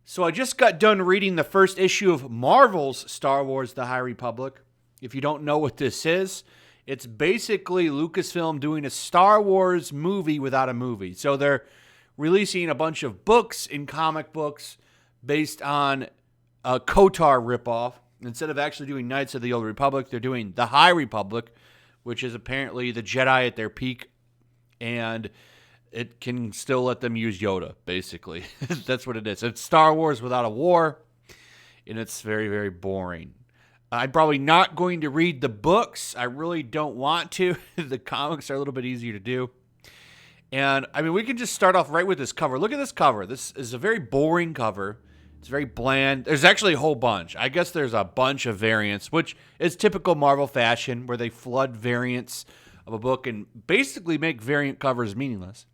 So I just got done reading the first issue of Marvel's Star Wars: The High Republic. If you don't know what this is, it's basically Lucasfilm doing a Star Wars movie without a movie. So they're releasing a bunch of books in comic books based on a KOTOR ripoff. Instead of actually doing Knights of the Old Republic, they're doing The High Republic, which is apparently the Jedi at their peak, and it can still let them use Yoda, basically. That's what it is. It's Star Wars without a war, and it's very, very boring. I'm probably not going to read the books. I really don't want to. The comics are a little bit easier to do. And, I mean, we can just start off right with this cover. Look at this cover. This is a very boring cover. It's very bland. There's actually a whole bunch. I guess there's a bunch of variants, which is typical Marvel fashion, where they flood variants of a book and basically make variant covers meaningless.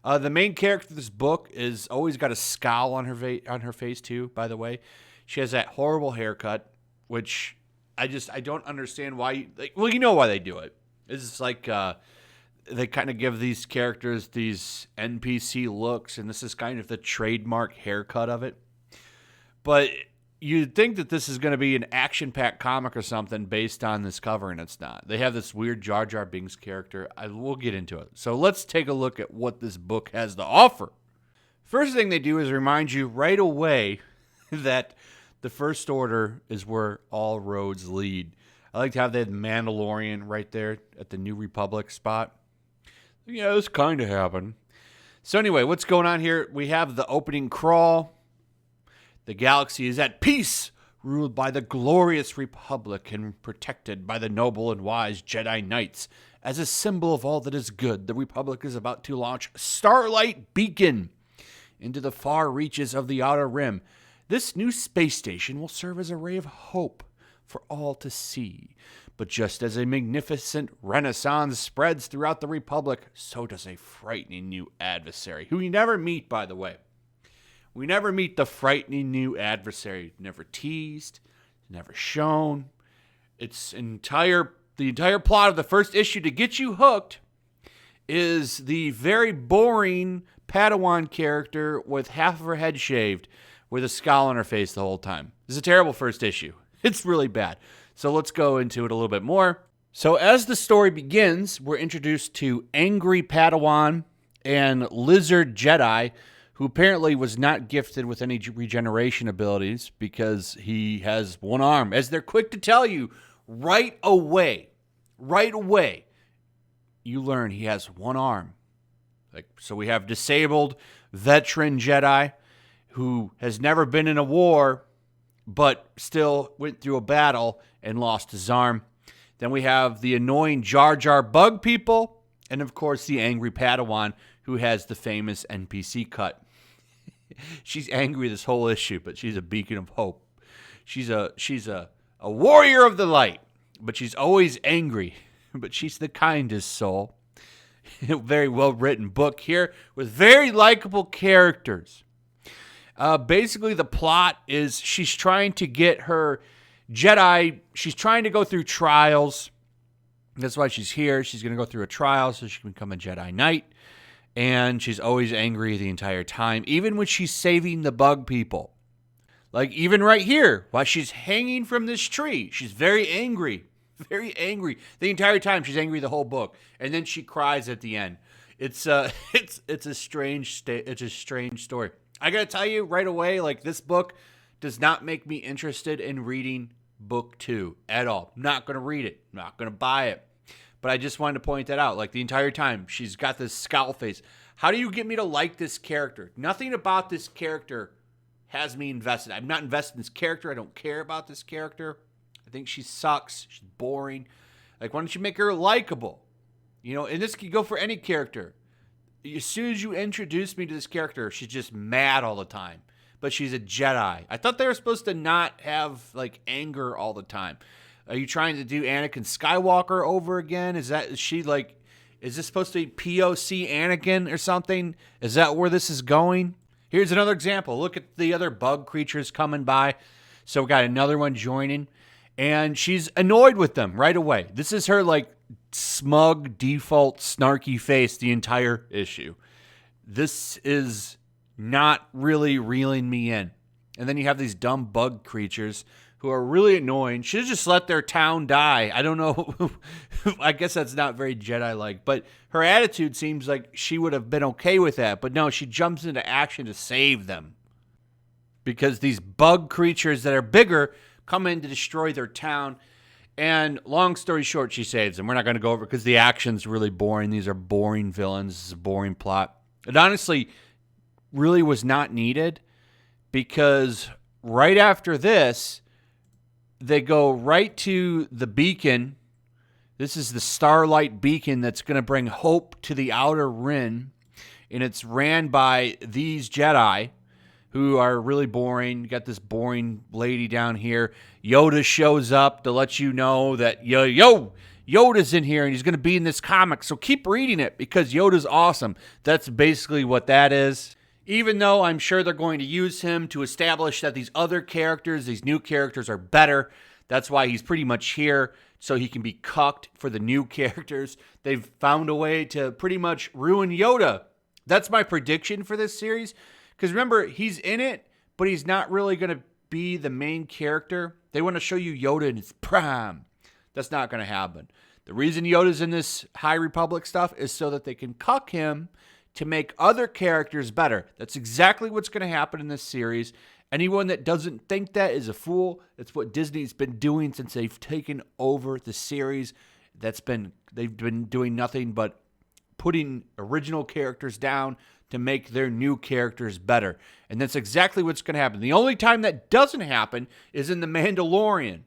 The main character of this book is always got a scowl on her face too. By the way, she has that horrible haircut, which I don't understand why. Well, you know why they do it. It's like they kind of give these characters these NPC looks, and this is kind of the trademark haircut of it. But you'd think that this is going to be an action-packed comic or something based on this cover, and it's not. They have this weird Jar Jar Binks character. We'll get into it. So let's take a look at what this book has to offer. First thing they do is remind you right away that the First Order is where all roads lead. I like to have that Mandalorian right there at the New Republic spot. Yeah, this kind of happened. So anyway, what's going on here? We have the opening crawl. The galaxy is at peace, ruled by the glorious Republic and protected by the noble and wise Jedi Knights. As a symbol of all that is good, the Republic is about to launch Starlight Beacon into the far reaches of the Outer Rim. This new space station will serve as a ray of hope for all to see. But just as a magnificent renaissance spreads throughout the Republic, so does a frightening new adversary, who we never meet, by the way. We never meet the frightening new adversary. Never teased, never shown. The entire plot of the first issue to get you hooked is the very boring Padawan character with half of her head shaved with a scowl on her face the whole time. This is a terrible first issue. It's really bad. So let's go into it a little bit more. So as the story begins, we're introduced to Angry Padawan and Lizard Jedi, who apparently was not gifted with any regeneration abilities because he has one arm. As they're quick to tell you right away, you learn he has one arm. So we have disabled veteran Jedi who has never been in a war, but still went through a battle and lost his arm. Then we have the annoying Jar Jar bug people, and of course the angry Padawan who has the famous NPC cut. She's angry this whole issue, but she's a beacon of hope. She's a warrior of the light, but she's always angry. But she's the kindest soul. Very well written book here with very likable characters. Basically, the plot is she's trying to get her Jedi. She's trying to go through trials. That's why she's here. She's going to go through a trial so she can become a Jedi Knight. And she's always angry the entire time, even when she's saving the bug people. Like even right here, while she's hanging from this tree, she's very angry. Very angry. The entire time she's angry the whole book. And then she cries at the end. It's a strange story. I got to tell you right away, like this book does not make me interested in reading book 2 at all. Not going to read it. Not going to buy it. But I just wanted to point that out. Like the entire time, she's got this scowl face. How do you get me to like this character? Nothing about this character has me invested. I'm not invested in this character. I don't care about this character. I think she sucks. She's boring. Like, why don't you make her likable? You know, and this could go for any character. As soon as you introduce me to this character, she's just mad all the time. But she's a Jedi. I thought they were supposed to not have, like, anger all the time. Are you trying to do Anakin Skywalker over again? Is this supposed to be POC Anakin or something? Is that where this is going? Here's another example. Look at the other bug creatures coming by. So we got another one joining. And she's annoyed with them right away. This is her, like, smug, default, snarky face the entire issue. This is not really reeling me in. And then you have these dumb bug creatures who are really annoying. Should have just let their town die. I don't know. I guess that's not very Jedi-like. But her attitude seems like she would have been okay with that. But no, she jumps into action to save them. Because these bug creatures that are bigger come in to destroy their town. And long story short, she saves them. We're not going to go over it because the action's really boring. These are boring villains. This is a boring plot. It honestly really was not needed because right after this, they go right to the beacon. This is the Starlight Beacon that's going to bring hope to the Outer Rim. And it's ran by these Jedi who are really boring. You got this boring lady down here. Yoda shows up to let you know that, Yoda's in here and he's going to be in this comic. So keep reading it because Yoda's awesome. That's basically what that is. Even though I'm sure they're going to use him to establish that these other characters, these new characters are better. That's why he's pretty much here so he can be cucked for the new characters. They've found a way to pretty much ruin Yoda. That's my prediction for this series. Because remember, he's in it, but he's not really going to be the main character. They want to show you Yoda in his prime. That's not going to happen. The reason Yoda's in this High Republic stuff is so that they can cuck him to make other characters better. That's exactly what's going to happen in this series. Anyone that doesn't think that is a fool. That's what Disney's been doing since they've taken over the series. They've been doing nothing but putting original characters down to make their new characters better. And that's exactly what's going to happen. The only time that doesn't happen is in The Mandalorian.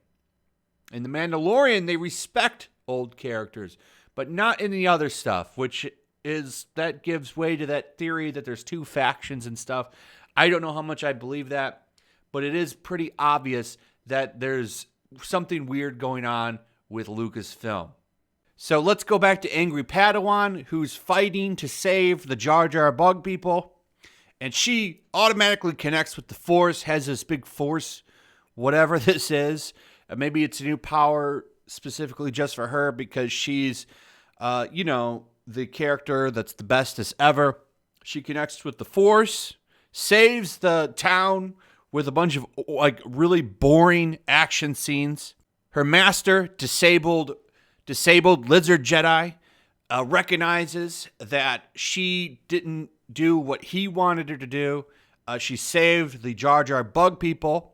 In The Mandalorian, they respect old characters, but not in the other stuff, which is, that gives way to that theory that there's two factions and stuff. I don't know how much I believe that, but it is pretty obvious that there's something weird going on with Lucasfilm. So let's go back to Angry Padawan, who's fighting to save the Jar Jar bug people. And she automatically connects with the Force, has this big Force, whatever this is. Maybe it's a new power specifically just for her because she's, the character that's the bestest ever. She connects with the Force, saves the town with a bunch of really boring action scenes. Her master, disabled lizard Jedi, recognizes that she didn't do what he wanted her to do. She saved the Jar Jar bug people.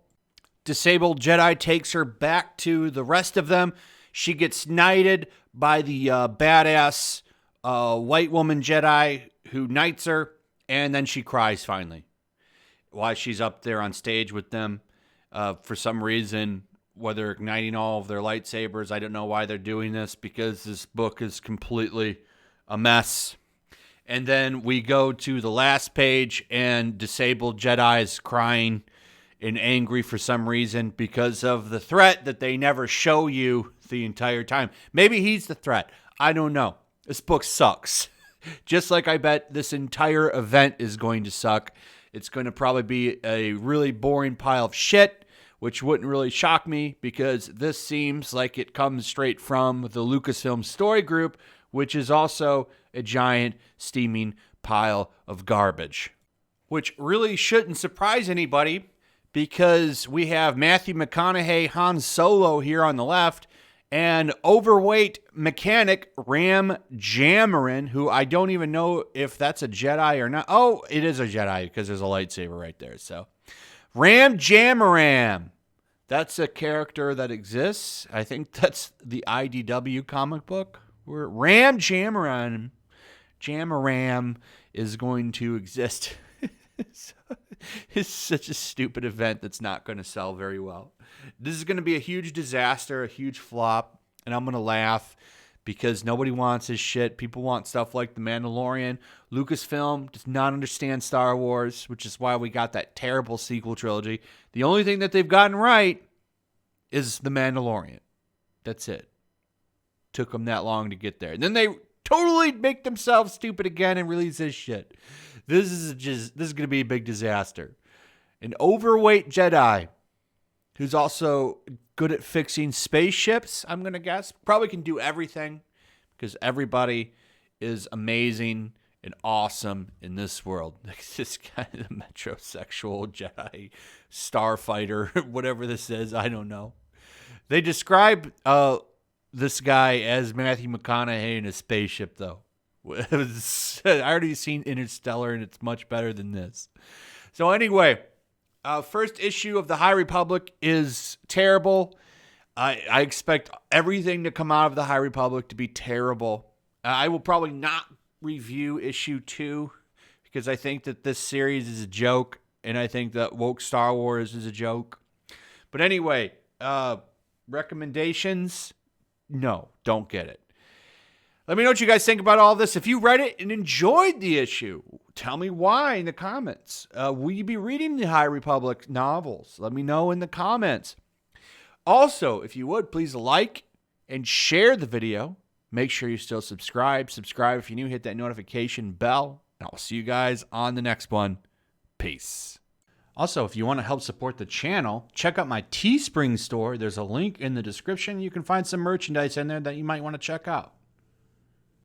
Disabled Jedi takes her back to the rest of them. She gets knighted by the badass white woman Jedi who knights her, and then she cries finally while she's up there on stage with them. For some reason, whether igniting all of their lightsabers, I don't know why they're doing this because this book is completely a mess. And then we go to the last page and disabled Jedi is crying and angry for some reason because of the threat that they never show you the entire time. Maybe he's the threat. I don't know. This book sucks. Just like I bet this entire event is going to suck. It's going to probably be a really boring pile of shit, which wouldn't really shock me because this seems like it comes straight from the Lucasfilm Story Group, which is also a giant steaming pile of garbage. Which really shouldn't surprise anybody because we have Matthew McConaughey, Han Solo here on the left, and overweight mechanic Ram Jamarin, who I don't even know if that's a Jedi or not. Oh, it is a Jedi because there's a lightsaber right there. So Ram Jamaram. That's a character that exists. I think that's the IDW comic book where Ram Jamaram is going to exist. It's such a stupid event that's not going to sell very well. This is going to be a huge disaster, a huge flop, and I'm going to laugh because nobody wants this shit. People want stuff like The Mandalorian. Lucasfilm does not understand Star Wars, which is why we got that terrible sequel trilogy. The only thing that they've gotten right is The Mandalorian. That's it. Took them that long to get there. And then they totally make themselves stupid again and release this shit. This is going to be a big disaster. An overweight Jedi who's also good at fixing spaceships, I'm going to guess. Probably can do everything because everybody is amazing and awesome in this world. This guy, the metrosexual Jedi starfighter, whatever this is, I don't know. They describe this guy as Matthew McConaughey in a spaceship, though. I already seen Interstellar, and it's much better than this. So anyway, first issue of the High Republic is terrible. I expect everything to come out of the High Republic to be terrible. I will probably not review issue 2 because I think that this series is a joke, and I think that woke Star Wars is a joke. But anyway, recommendations? No, don't get it. Let me know what you guys think about all this. If you read it and enjoyed the issue, tell me why in the comments. Will you be reading the High Republic novels? Let me know in the comments. Also, if you would, please like and share the video. Make sure you still subscribe. Subscribe if you're new. Hit that notification bell. And I'll see you guys on the next one. Peace. Also, if you want to help support the channel, check out my Teespring store. There's a link in the description. You can find some merchandise in there that you might want to check out.